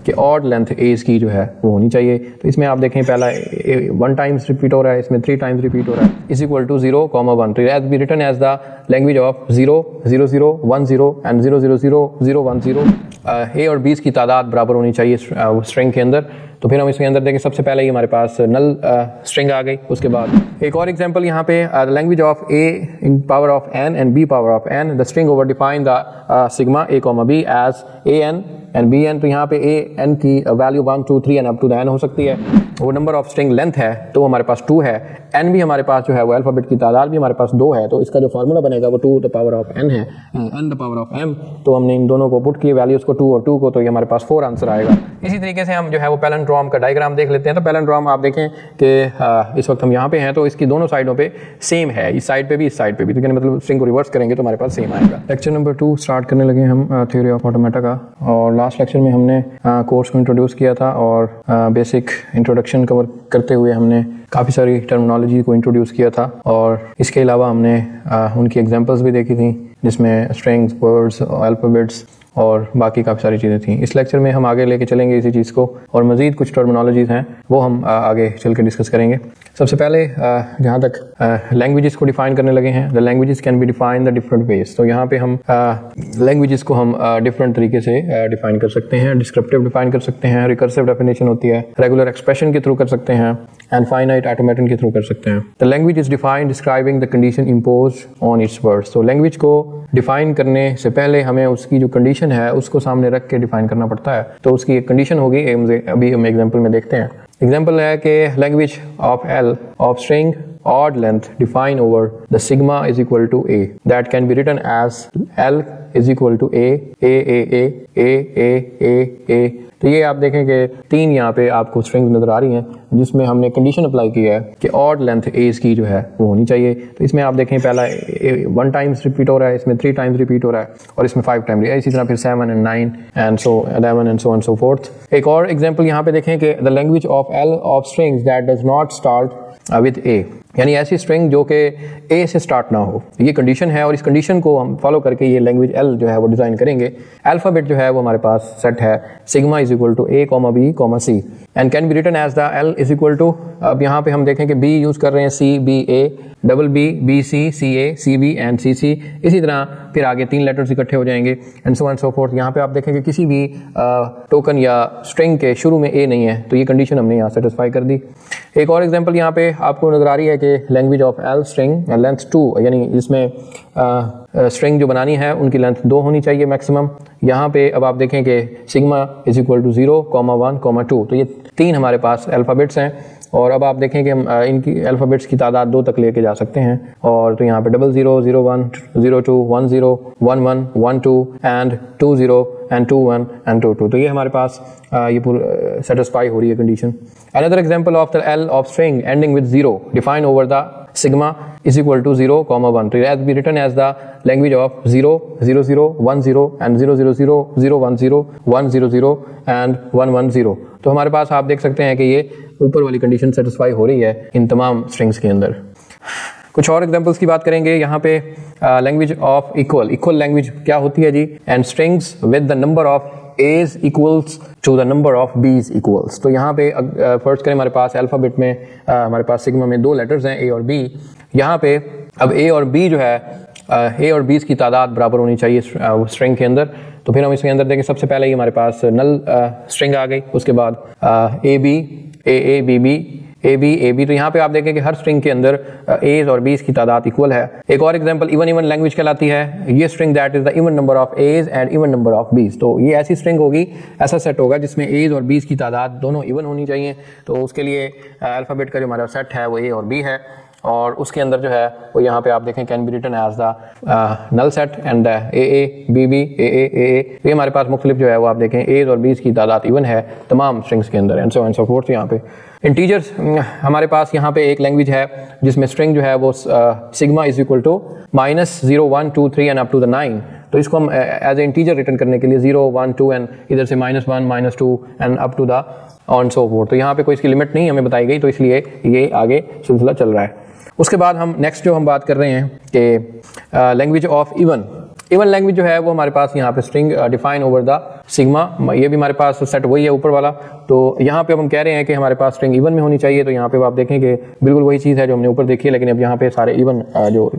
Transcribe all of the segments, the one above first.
कि odd length as की जो है वो होनी चाहिए। तो इसमें आप देखें पहला 1 टाइम्स रिपीट हो रहा है, इसमें 3 टाइम्स रिपीट हो रहा है, इज इक्वल टू 0, 1। तो as be written as the language of 0, 0, 0, 1, 0 and 0, 0, 0, 0, 1, 0। A और बीस की तादाद बराबर होनी चाहिए स्ट्रिंग के अंदर। तो फिर हम इसके अंदर देखें, सबसे पहले ही हमारे पास नल स्ट्रिंग आ गई। उसके बाद एक और एग्जांपल यहाँ पे, language of a in power of n and b power of n, the string over define the sigma a comma b as an and bn। तो यहाँ पे a n की value 1, 2, 3 and up to the n हो सकती है। वो number of string length है तो हमारे पास 2 है। n भी हमारे पास जो है वो अल्फाबेट की तादाद भी हमारे पास 2 है। तो इसका जो फार्मूला बनेगा वो 2 द पावर ऑफ n है, n the power of m। तो हमने इन दोनों को पुट किए वैल्यूज को 2 और 2 को, तो ये हमारे पास 4 आंसर आएगा। इसी तरीके से हम जो है वो पैलिंड्रोम का डायग्राम देख लेते हैं। तो पैलिंड्रोम आप देखें कि इस वक्त हम यहाँ पे हैं तो इसकी दोनों साइडों पे सेम है, इस साइड पे भी इस साइड पे भी। तो मतलब स्ट्रिंग को रिवर्स करेंगे तो हमारे पास सेम आएगा। लेक्चर नंबर 2 स्टार्ट करने लगे हम थ्योरी ऑफ ऑटोमेटा का। और लास्ट लेक्चर में हमने कोर्स को इंट्रोड्यूस किया था और बेसिक इंट्रोडक्शन कवर करते हुए हमने काफ़ी सारी टर्मिनोलॉजी को इंट्रोड्यूस किया था। और इसके अलावा हमने उनकी एग्जांपल्स भी देखी थी जिसमें स्ट्रिंग्स, वर्ड्स, अल्फ़ाबेट्स और बाकी काफ़ी सारी चीज़ें थी। इस लेक्चर में हम आगे लेके चलेंगे इसी चीज़ को और मज़ीद कुछ टर्मिनोलॉजीज़ हैं वो हम आगे चल के डिस्कस करेंगे। सबसे पहले जहाँ तक लैंग्वेजेस को डिफ़ाइन करने लगे हैं, the languages can be define the different ways. तो यहाँ पे हम लैंग्वेजेस को हम डिफरेंट तरीके से डिफ़ाइन कर सकते हैं। डिस्क्रिप्टिव डिफ़ाइन कर सकते हैं, रिकर्सिव डेफिनेशन होती है, रेगुलर एक्सप्रेशन के थ्रू कर सकते हैं एंड फाइनाइट ऑटोमेटन के थ्रू कर सकते हैं। The language is defined describing the condition impose on it's words. तो लैंग्वेज को डिफाइन करने से पहले हमें उसकी जो कंडीशन है उसको सामने रख के डिफाइन करना पड़ता है। तो उसकी एक कंडीशन होगी, अभी हम एग्जांपल में देखते हैं। एग्जांपल है कि language of L of string odd length define over the sigma is equal to a, that can be written as L is equal to a a a a a a a। तो ये आप देखें कि 3 यहाँ पे आपको strings नजर आ रही हैं जिसमें हमने कंडीशन अप्लाई की है कि ऑड लेंथ एज की जो है वो होनी चाहिए। तो इसमें आप देखें पहला 1 टाइम्स रिपीट हो रहा है, इसमें 3 टाइम्स रिपीट हो रहा है और इसमें 5 टाइम। इसी तरह फिर 7 and 9 and so 11 and so and so forth. एक और एग्जांपल यहाँ पे देखें कि the language of L of strings that does not start with A, यानी ऐसी स्ट्रिंग जो कि ए से स्टार्ट ना हो। ये कंडीशन है और इस कंडीशन को हम फॉलो करके ये लैंग्वेज एल जो है वो डिज़ाइन करेंगे। अल्फ़ाबेट जो है वो हमारे पास सेट है sigma is equal to A comma B comma C and can be written as the L is equal to, अब यहाँ पे हम देखें कि बी यूज़ कर रहे हैं, C B A, double B B C C A C B and C C. इसी तरह फिर आगे 3 लेटर्स इकट्ठे हो जाएंगे एंड सो फोर्थ। यहाँ पे आप देखें कि किसी भी टोकन या स्ट्रिंग के शुरू में ए नहीं है, तो ये कंडीशन हमने यहाँ सेटिस्फाई कर दी। एक और एग्जांपल यहाँ पे आपको नजर आ रही है कि language of L string length 2, यानी इसमें स्ट्रिंग जो बनानी है उनकी लेंथ 2 होनी चाहिए मैक्सिमम। यहाँ पे अब आप देखें कि सिग्मा इज इक्वल टू 0, 1, 2। तो ये 3 हमारे पास अल्फ़ाबेट्स हैं और अब आप देखें कि हम इनकी अल्फ़ाबेट्स की तादाद 2 तक लेके जा सकते हैं। और तो यहाँ पे 00, 01, 02, 10, 11, 12 एंड 20 एंड 21 एंड 22। तो ये हमारे पास ये पूरा सेटिस्फाई हो रही है condition. Another example of the L of string ending with 0 define over the sigma is equal to 0, 1। तो it be written as the language of 0, 0, 0, 1, 0 and 0, 0, 0, 0, 1, 0, 1, 0, 0 and 1, 1, 0। तो हमारे पास आप देख सकते हैं कि ये ऊपर वाली कंडीशन सेटिस्फाई हो रही है इन तमाम स्ट्रिंग्स के अंदर। कुछ और एग्जांपल्स की बात करेंगे यहाँ पे। लैंग्वेज ऑफ इक्वल लैंग्वेज क्या होती है जी? And strings with the number of A's equals to the number of B's equals। तो यहाँ पे फर्स्ट करें, हमारे पास अल्फ़ाबेट में हमारे पास सिग्मा में 2 लेटर्स हैं A और B। यहाँ पे अब A और B जो है A और B's की तादाद बराबर होनी चाहिए स्ट्रिंग के अंदर। तो फिर हम इसके अंदर देखें, सबसे पहले ही हमारे पास नल स्ट्रिंग आ गई। उसके बाद A B A A B B A B. तो यहाँ पे आप देखें कि हर स्ट्रिंग के अंदर एज और बीज की तादाद इक्वल है। एक और एग्जांपल इवन लैंग्वेज कहलाती है। ये string that is the even number of a's and even number of b's. तो ये ऐसी स्ट्रिंग होगी, ऐसा सेट होगा जिसमें एज और बीज की तादाद दोनों इवन होनी चाहिए। तो उसके लिए अल्फ़ाबेट का जो हमारा सेट है वो ए और बी है और उसके अंदर जो है वो यहाँ पे आप देखें can be written as the null set and A B B A. ये हमारे पास मुख्तलिफ जो है वो आप देखें एज और बीज की तादाद इवन है तमाम स्ट्रिंग्स के अंदर एंड सो फोर्थ। यहाँ पे इंटीजर्स हमारे पास यहाँ पे एक लैंग्वेज है जिसमें स्ट्रिंग जो है वो sigma is equal to -0, 1, 2, 3 and up to the 9। तो इसको हम एज ए इंटीजर रिटर्न करने के लिए 0, 1, 2 एंड इधर से -1, -2 and up to the on so forth. तो यहाँ पे कोई इसकी लिमिट नहीं हमें बताई गई, तो इसलिए ये आगे सिलसिला चल रहा है। उसके बाद हम नेक्स्ट जो हम बात कर रहे हैं कि लैंग्वेज ऑफ इवन लैंग्वेज जो है वो हमारे पास यहाँ पे string define over the sigma, ये भी हमारे पास सेट वही है ऊपर वाला। तो यहाँ पे अब हम कह रहे हैं कि हमारे पास स्ट्रिंग इवन में होनी चाहिए, तो यहाँ पे आप देखें कि बिल्कुल वही चीज़ है जो हमने ऊपर देखी है, लेकिन अब यहाँ पे सारे इवन जो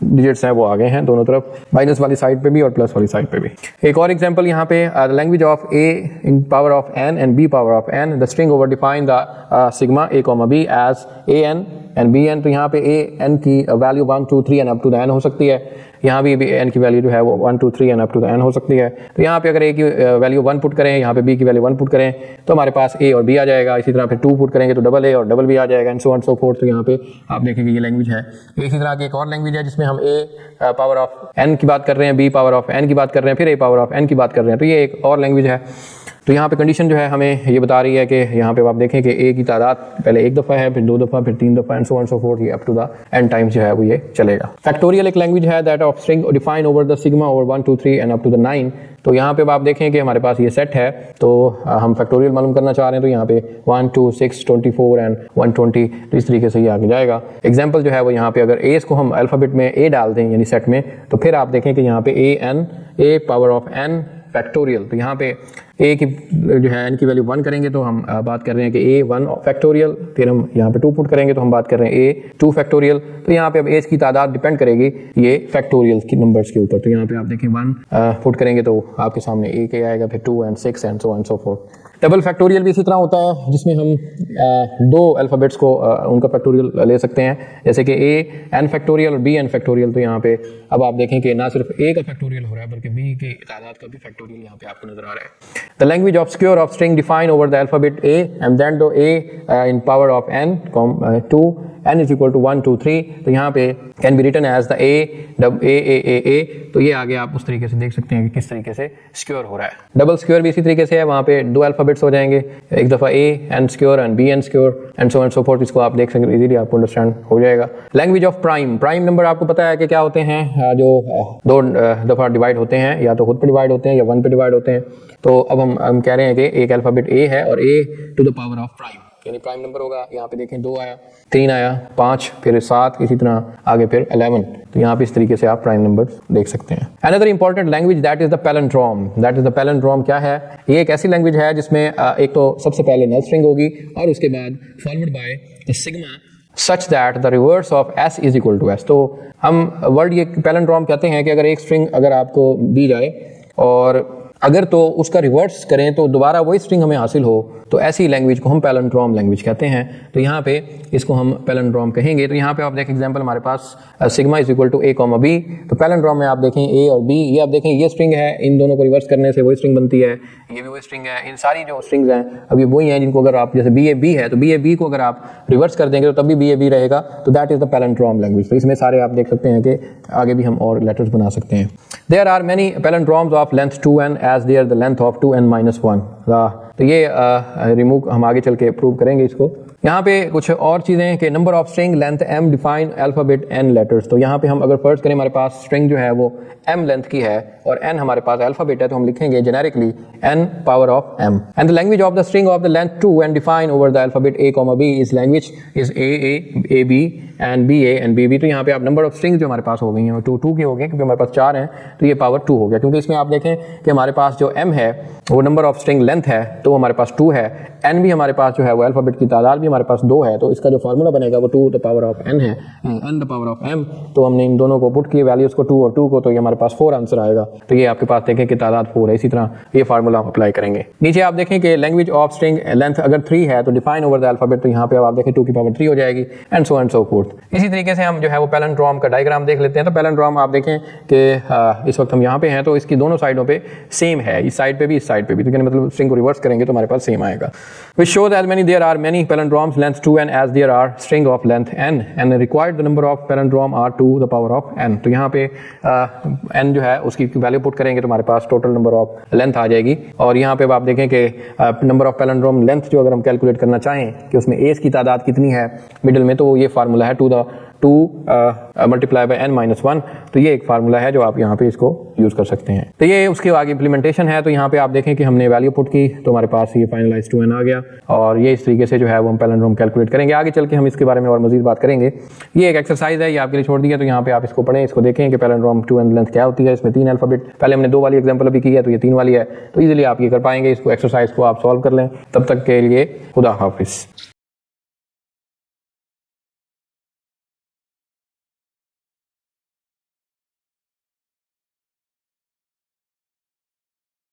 डिजिट्स हैं वो आ गए हैं दोनों तरफ, माइनस वाली साइड पे भी और प्लस वाली साइड पे भी। एक और एग्जांपल यहाँ पे, language of a in power of n and b power of n, the string over define the sigma a comma b as an and bn। तो यहाँ पे a n की value 1 2 3 and up to the n हो सकती है, यहाँ भी n की वैल्यू जो है वो 1 2 3 and up to the n हो सकती है। तो यहाँ पे अगर a की वैल्यू 1 पुट करें, यहाँ पे b की वैल्यू 1 पुट करें तो हमारे पास a और b आ जाएगा। इसी तरह फिर 2 पुट करेंगे तो डबल a और डबल b आ जाएगा, and so on so forth. तो यहाँ पे आप देखेंगे ये लैंग्वेज है। इसी तरह की एक और लैंग्वेज है जिसमें हम a पावर ऑफ n की बात कर रहे हैं, b पावर ऑफ n की बात कर रहे हैं, फिर a पावर ऑफ n की बात कर रहे हैं। तो ये एक और लैंग्वेज है। तो यहाँ पे कंडीशन जो है हमें ये बता रही है कि यहाँ पे आप देखें कि a की तादाद पहले एक दफ़ा है, फिर 2 दफ़ा, फिर 3 दफ़ा, and so on so forth, ये up to the n times जो है वो ये चलेगा। फैक्टोरियल एक लैंग्वेज है that of string define over the sigma over 1 2 3 and up to the 9। तो यहाँ पे आप देखें कि हमारे पास ये सेट है, तो हम फैक्टोरियल मालूम करना चाह रहे हैं, तो यहाँ पे 1 2 6 24 एंड 120, तो इस तरीके से ये आगे जाएगा। एग्जाम्पल जो है वो यहाँ पे अगर एस को हम अल्फ़ाबेट में a डाल दें यानी सेट में, तो फिर आप देखें कि यहाँ पे a power of n factorial. तो यहाँ पे a की जो है n की वैल्यू 1 करेंगे तो हम बात कर रहे हैं कि a 1 फैक्टोरियल, फिर हम यहाँ पे 2 पुट करेंगे तो हम बात कर रहे हैं a 2 फैक्टोरियल। तो यहाँ पे अब एज की तादाद डिपेंड करेगी ये फैक्टोरियल की नंबर्स के ऊपर। तो यहाँ पे आप देखें 1 पुट करेंगे तो आपके सामने a के आएगा, फिर 2 and 6 and so on so fourth. Double factorial भी इसी तरह होता है जिसमें हम दो अल्फ़ाबेट्स को उनका फैक्टोरियल ले सकते हैं, जैसे कि a n फैक्टोरियल और b n फैक्टोरियल। तो यहाँ पे अब आप देखें कि ना सिर्फ a का फैक्टोरियल हो रहा है बल्कि b की तादाद का भी फैक्टोरियल यहाँ पे आपको नजर आ रहा है। The language of square of string define over the alphabet a and then दो a in power of n 2 n is equal to 1 2 3। तो यहाँ पे can be written as the a। तो ये आगे आप उस तरीके से देख सकते हैं कि किस तरीके से स्क्वायर हो रहा है। डबल स्क्वायर भी इसी तरीके से है, वहाँ पे दो अल्फ़ाबेट्स हो जाएंगे, एक दफ़ा a n square and b n square and so on so fourth. इसको आप देख सकते हैं, इजीली आपको अंडरस्टैंड हो जाएगा। Language of prime, prime number आपको पता है कि क्या होते हैं, जो 2 दफ़ा डिवाइड होते हैं, या तो खुद पे डिवाइड होते हैं या 1 पे डिवाइड होते हैं। तो अब हम कह रहे हैं कि एक अल्फ़ाबेट a है और a to the power of prime यानी प्राइम नंबर होगा। यहाँ पे देखें 2 आया, 3 आया, 5, फिर 7, इसी तरह आगे फिर 11। तो यहाँ पे इस तरीके से आप प्राइम नंबर देख सकते हैं। Another important language that is the palindrome. That is the palindrome क्या है? ये एक ऐसी लैंग्वेज है जिसमें एक तो सबसे पहले नल स्ट्रिंग होगी और उसके बाद followed by the sigma such that the reverse of s is equal to s। तो हम वर्ड ये पैलिंड्रोम कहते हैं कि अगर एक स्ट्रिंग अगर आपको दी जाए और अगर तो उसका रिवर्स करें तो दोबारा वही स्ट्रिंग हमें हासिल हो, तो ऐसी लैंग्वेज को हम पैलिंड्रोम लैंग्वेज कहते हैं। तो यहाँ पे इसको हम पैलिंड्रोम कहेंगे। तो यहाँ पे आप देखें एग्जांपल हमारे पास sigma is equal to a comma b। तो पैलिंड्रोम में आप देखें a और b, ये आप देखें ये स्ट्रिंग है, इन दोनों को रिवर्स करने से वही स्ट्रिंग बनती है, ये भी वही स्ट्रिंग है। इन सारी जो स्ट्रिंग्स हैं अभी वही हैं जिनको अगर आप जैसे b है तो b को अगर आप रिवर्स कर देंगे तो तब भी b रहेगा। तो that is the palindrome language. तो इसमें सारे आप देख सकते हैं कि आगे भी हम और लेटर्स बना सकते हैं। There are many palindromes of length 2n as there the length of 2n - 1। तो ये रिमूव हम आगे चल के प्रूव करेंगे इसको। यहाँ पे कुछ और चीज़ें कि number of string length m define alphabet n letters. तो यहाँ पे हम अगर फर्स्ट करें हमारे पास स्ट्रिंग जो है वो m लेंथ की है और n हमारे पास अल्फ़ाबेट है, तो हम लिखेंगे generically n power of m। And the language of the string of the length 2 and define over the alphabet a comma b is language is a b and ba and bb। तो यहाँ पे आप number of strings जो हमारे पास हो गई हैं 2 की हो गई, क्योंकि हमारे पास 4 हैं तो ये पावर 2 हो गया। क्योंकि इसमें आप देखें कि हमारे पास जो m है वो नंबर ऑफ स्ट्रिंग लेंथ है तो हमारे पास 2 है, n भी हमारे पास जो है वो अल्फ़ाबेट की तादाद भी हमारे पास 2 है, तो इसका जो फार्मूला बनेगा वो 2 द पावर ऑफ n है, n the power of m। तो हमने इन दोनों को पुट किए वैल्यूज़ को 2 और 2 को, तो ये हमारे पास 4 आंसर आएगा। तो ये आपके पास देखें कि तादाद 4 है। इसी तरह ये फार्मूला हम अप्लाई करेंगे। नीचे आप देखें कि लैंग्वेज ऑफ स्ट्रिंग लेंथ अगर 3 है तो डिफाइन ओवर द अल्फ़ाबेट, तो यहाँ पे आप देखें 2 की पावर 3 हो जाएगी एंड सो फोर्थ। इसी तरीके से हम जो है वो पैलिंड्रोम का डायग्राम देख लेते हैं। तो पैलिंड्रोम आप देखें कि इस वक्त हम यहाँ पे हैं तो इसकी दोनों साइडों पे सेम है, इस साइड पे भी इस साइड पे भी, तो मतलब स्ट्रिंग को रिवर्स करेंगे तो हमारे पास सेम आएगा। Which shows as many there are many palindromes length 2n as there are string of length n and required the number of palindrome are 2 the power of n। तो यहाँ पे n जो है उसकी वैल्यू पुट करेंगे तो हमारे पास total number of length आ जाएगी। और यहाँ पे आप देखें कि नंबर ऑफ पैलिंड्रोम लेंथ जो अगर हम कैलकुलेट करना चाहें कि उसमें एज की तादाद कितनी है मिडिल में, तो ये फार्मूला है 2 द 2 मल्टीप्लाई बाय n-1। तो ये एक फार्मूला है जो आप यहाँ पे इसको यूज़ कर सकते हैं। तो ये उसके आगे इम्प्लीमेंटेशन है। तो यहाँ पे आप देखें कि हमने वैल्यू पुट की तो हमारे पास ये फाइनलाइज 2n आ गया, और ये इस तरीके से जो है वो हम पैलिंड्रोम कैलकुलेट करेंगे। आगे चल के हम इसके बारे में और मजीद बात करेंगे। ये एक एक्सरसाइज है, ये आपके लिए छोड़ दिया। तो यहाँ पे आप इसको पढ़ें, इसको देखें कि पैलिंड्रोम 2n लेंथ क्या होती है। इसमें 3 अल्फाबेट, पहले हमने 2 वाली एग्जाम्पल अभी की है, तो ये 3 वाली है। तो ईजिली आप ये कर पाएंगे। इसको एक्सरसाइज को आप सॉल्व कर लें। तब तक के लिए खुदा हाफिज़।